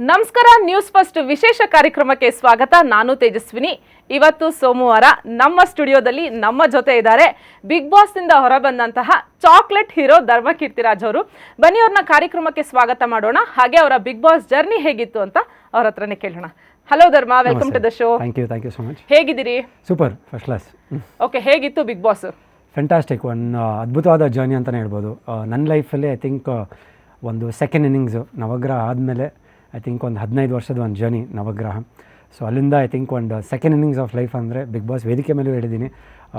ನಮಸ್ಕಾರ news first ವಿಶೇಷ ಕಾರ್ಯಕ್ರಮಕ್ಕೆ ಸ್ವಾಗತ. ನಾನು ತೇಜಸ್ವಿನಿ. ಇವತ್ತು ಸೋಮವಾರ ನಮ್ಮ ಸ್ಟುಡಿಯೋದಲ್ಲಿ ನಮ್ಮ ಜೊತೆ ಇದ್ದಾರೆ ಬಿಗ್ ಬಾಸ್ ನಿಂದ ಹೊರಬಂದಂತಹ ಚಾಕ್ಲೇಟ್ ಹೀರೋ ಧರ್ಮ ಕೀರ್ತಿರಾಜ್ ಅವರು. ಬನ್ನಿ ಅವ್ರನ್ನ ಕಾರ್ಯಕ್ರಮಕ್ಕೆ ಸ್ವಾಗತ ಮಾಡೋಣ. ಹಾಗೆ ಅವರ ಬಿಗ್ ಬಾಸ್ ಜರ್ನಿ ಹೇಗಿತ್ತು ಅಂತ ಅವ್ರ ಹತ್ರನೇ ಕೇಳೋಣ. Hello Dharma, welcome to the show. Thank you so much. ಹೇಗಿದ್ದೀರಿ? Super, first class. ಓಕೆ, ಹೇಗಿತ್ತು ಬಿಗ್ ಬಾಸ್? ಫ್ಯಾಂಟಾಸ್ಟಿಕ್, ಒಂದು ಅದ್ಭುತವಾದ ಜರ್ನಿ ಅಂತಲೇ ಹೇಳ್ಬೋದು. ನನ್ನ ಲೈಫಲ್ಲಿ ಐ ಥಿಂಕ್ ಒಂದು ಸೆಕೆಂಡ್ ಇನ್ನಿಂಗ್ಸು ನವಗ್ರಹ ಆದಮೇಲೆ ಐ ಥಿಂಕ್ ಒಂದು 15 ವರ್ಷದ ಒಂದು ಜರ್ನಿ ನವಗ್ರಹ. ಸೊ ಅಲ್ಲಿಂದ ಐ ಥಿಂಕ್ ಒಂದು ಸೆಕೆಂಡ್ ಇನ್ನಿಂಗ್ಸ್ ಆಫ್ ಲೈಫ್ ಅಂದರೆ ಬಿಗ್ ಬಾಸ್ ವೇದಿಕೆ ಮೇಲೂ ಹೇಳಿದ್ದೀನಿ.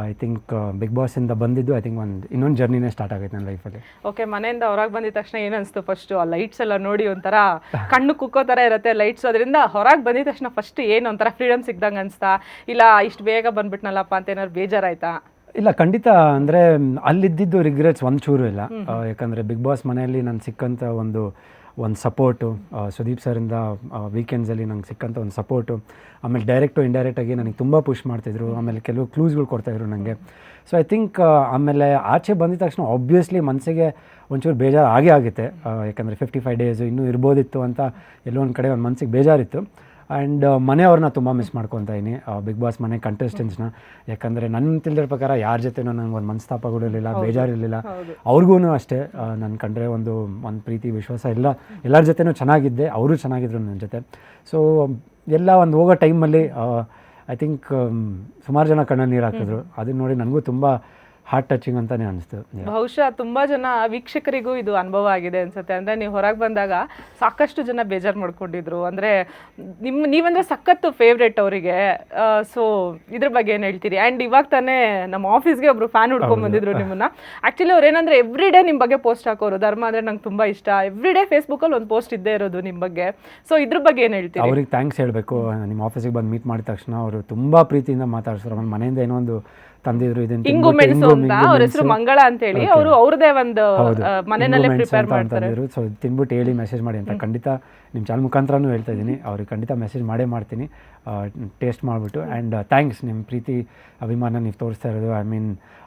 ಐ ಥಿಂಕ್ ಬಿಗ್ ಬಾಸಿಂದ ಬಂದಿದ್ದು ಐ ಥಿಂಕ್ ಇನ್ನೊಂದು ಜರ್ನಿನೇ ಸ್ಟಾರ್ಟ್ ಆಗೈತೆ ನನ್ನ ಲೈಫಲ್ಲಿ. ಓಕೆ, ಮನೆಯಿಂದ ಹೊರಗೆ ಬಂದಿದ ತಕ್ಷಣ ಏನು ಅನಿಸ್ತು? ಫಸ್ಟು ಆ ಲೈಟ್ಸ್ ಎಲ್ಲ ನೋಡಿ ಒಂಥರ ಕಣ್ಣು ಕುಕ್ಕೋ ಥರ ಇರುತ್ತೆ ಲೈಟ್ಸ್. ಅದರಿಂದ ಹೊರಗೆ ಬಂದಿದ ತಕ್ಷಣ ಫಸ್ಟ್ ಏನು ಒಂಥರ ಫ್ರೀಡಮ್ ಸಿಗ್ದಂಗೆ ಅನಿಸ್ತಾ, ಇಲ್ಲ ಇಷ್ಟು ಬೇಗ ಬಂದ್ಬಿಟ್ನಲ್ಲಪ್ಪ ಅಂತ ಏನಾದ್ರು ಬೇಜಾರಾಯ್ತಾ? ಇಲ್ಲ, ಖಂಡಿತ. ಅಂದರೆ ಅಲ್ಲಿದ್ದಿದ್ದು ರಿಗ್ರೆಟ್ಸ್ ಒಂಚೂರು ಇಲ್ಲ. ಯಾಕಂದರೆ ಬಿಗ್ ಬಾಸ್ ಮನೆಯಲ್ಲಿ ನಾನು ಸಿಕ್ಕಂಥ ಒಂದು ಸಪೋರ್ಟು, ಸುದೀಪ್ ಸರಿಂದ ವೀಕೆಂಡ್ಸಲ್ಲಿ ನಂಗೆ ಸಿಕ್ಕಂಥ ಒಂದು ಸಪೋರ್ಟು, ಆಮೇಲೆ ಡೈರೆಕ್ಟು ಇಂಡೈರೆಕ್ಟಾಗಿ ನನಗೆ ತುಂಬ ಪುಷ್ ಮಾಡ್ತಿದ್ರು. ಆಮೇಲೆ ಕೆಲವು ಕ್ಲೂಸ್ಗಳು ಕೊಡ್ತಾಯಿದ್ರು ನನಗೆ. ಸೊ ಐ ಥಿಂಕ್ ಆಮೇಲೆ ಆಚೆ ಬಂದಿದ ತಕ್ಷಣ ಆಬ್ವಿಯಸ್ಲಿ ಮನಸ್ಸಿಗೆ ಒಂಚೂರು ಬೇಜಾರು ಆಗೇ ಆಗುತ್ತೆ. ಯಾಕಂದರೆ 55 ಡೇಸು ಇನ್ನೂ ಇರ್ಬೋದಿತ್ತು ಅಂತ ಎಲ್ಲೋ ಒಂದು ಕಡೆ ಒಂದು ಮನಸ್ಸಿಗೆ ಬೇಜಾರಿತ್ತು. ಆ್ಯಂಡ್ ಮನೆಯವ್ರನ್ನ ತುಂಬ ಮಿಸ್ ಮಾಡ್ಕೊತಾ ಇದ್ದೀನಿ, ಬಿಗ್ ಬಾಸ್ ಮನೆ ಕಂಟೆಸ್ಟೆಂಟ್ಸ್ನ. ಯಾಕಂದರೆ ನನ್ನ ತಿಳಿದಿರೋ ಪ್ರಕಾರ ಯಾರ ಜೊತೆನೂ ನಂಗೆ ಒಂದು ಮನಸ್ತಾಪಗಳು ಇರಲಿಲ್ಲ, ಬೇಜಾರಿರಲಿಲ್ಲ. ಅವ್ರಿಗೂ ಅಷ್ಟೇ ನನ್ನ ಕಂಡ್ರೆ ಒಂದು ಪ್ರೀತಿ ವಿಶ್ವಾಸ ಎಲ್ಲರ ಜೊತೆನೂ ಚೆನ್ನಾಗಿದ್ದೆ, ಅವರು ಚೆನ್ನಾಗಿದ್ರು ನನ್ನ ಜೊತೆ. ಸೊ ಎಲ್ಲ ಒಂದು ಹೋಗೋ ಟೈಮಲ್ಲಿ ಐ ಥಿಂಕ್ ಸುಮಾರು ಜನ ಕಣ್ಣಲ್ಲಿ ನೀರು ಹಾಕಿದ್ರು. ಅದನ್ನ ನೋಡಿ ನನಗೂ ತುಂಬ ಹಾರ್ಟ್ ಟಚಿಂಗ್ ಅಂತಾನೆ ಅನಿಸ್ತು. ಬಹುಶಃ ತುಂಬ ಜನ ವೀಕ್ಷಕರಿಗೂ ಇದು ಅನುಭವ ಆಗಿದೆ ಅನ್ಸುತ್ತೆ. ಅಂದರೆ ನೀವು ಹೊರಗೆ ಬಂದಾಗ ಸಾಕಷ್ಟು ಜನ ಬೇಜಾರು ಮಾಡ್ಕೊಂಡಿದ್ರು. ಅಂದರೆ ನೀವಂದರೆ ಸಖತ್ತು ಫೇವ್ರೇಟ್ ಅವರಿಗೆ. ಸೊ ಇದ್ರ ಬಗ್ಗೆ ಏನು ಹೇಳ್ತೀರಿ? ಆ್ಯಂಡ್ ಇವಾಗ ತಾನೇ ನಮ್ಮ ಆಫೀಸ್ಗೆ ಒಬ್ರು ಫ್ಯಾನ್ ಹುಡ್ಕೊಂಡ್ ಬಂದಿದ್ರು ನಿಮ್ಮನ್ನ. ಆ್ಯಕ್ಚುಲಿ ಅವ್ರು ಏನಂದರೆ ಎವ್ರಿ ಡೇ ನಿಮ್ಮ ಬಗ್ಗೆ ಪೋಸ್ಟ್ ಹಾಕೋರು. ಧರ್ಮ ಅಂದರೆ ನಂಗೆ ತುಂಬ ಇಷ್ಟ, ಎವ್ರಿ ಡೇ ಫೇಸ್ಬುಕ್ಕಲ್ಲಿ ಒಂದು ಪೋಸ್ಟ್ ಇದ್ದೇ ಇರೋದು ನಿಮ್ಮ ಬಗ್ಗೆ. ಸೊ ಇದ್ರ ಬಗ್ಗೆ ಏನು ಹೇಳ್ತೀರಿ? ಅವ್ರಿಗೆ ಥ್ಯಾಂಕ್ಸ್ ಹೇಳಬೇಕು. ನಿಮ್ಮ ಆಫೀಸಿಗೆ ಬಂದು ಮೀಟ್ ಮಾಡಿದ ತಕ್ಷಣ ಅವರು ತುಂಬ ಪ್ರೀತಿಯಿಂದ ಮಾತಾಡ್ತಾರೆ. ನಮ್ಮ ಮನೆಯಿಂದ ಏನೋ ಒಂದು ತಂದಿದ್ರು, ಇಂಗು ಮೆಣಸು ಅಂತ. ಅವ್ರ ಹೆಸರು ಮಂಗಳ ಅಂತ ಹೇಳಿ, ಅವರು ಅವ್ರದೇ ಒಂದು ಮನೆಯಲ್ಲೇ ಪ್ರಿಪೇರ್ ಮಾಡ್ತಾರೆ. ಸೊ ತಿನ್ಬಿಟ್ಟು ಹೇಳಿ ಮೆಸೇಜ್ ಮಾಡಿ ಅಂತ ಖಂಡಿತ ನಿಮ್ಮ ಚಾನಲ್ ಮುಖಾಂತರನೂ ಹೇಳ್ತಾ ಇದ್ದೀನಿ. ಅವ್ರಿಗೆ ಖಂಡಿತ ಮೆಸೇಜ್ ಮಾಡೇ ಮಾಡ್ತೀನಿ ಟೇಸ್ಟ್ ಮಾಡಿಬಿಟ್ಟು. ಆ್ಯಂಡ್ ಥ್ಯಾಂಕ್ಸ್, ನಿಮ್ಮ ಪ್ರೀತಿ ಅಭಿಮಾನ ನೀವು ತೋರಿಸ್ತಾ ಇರೋದು. I mean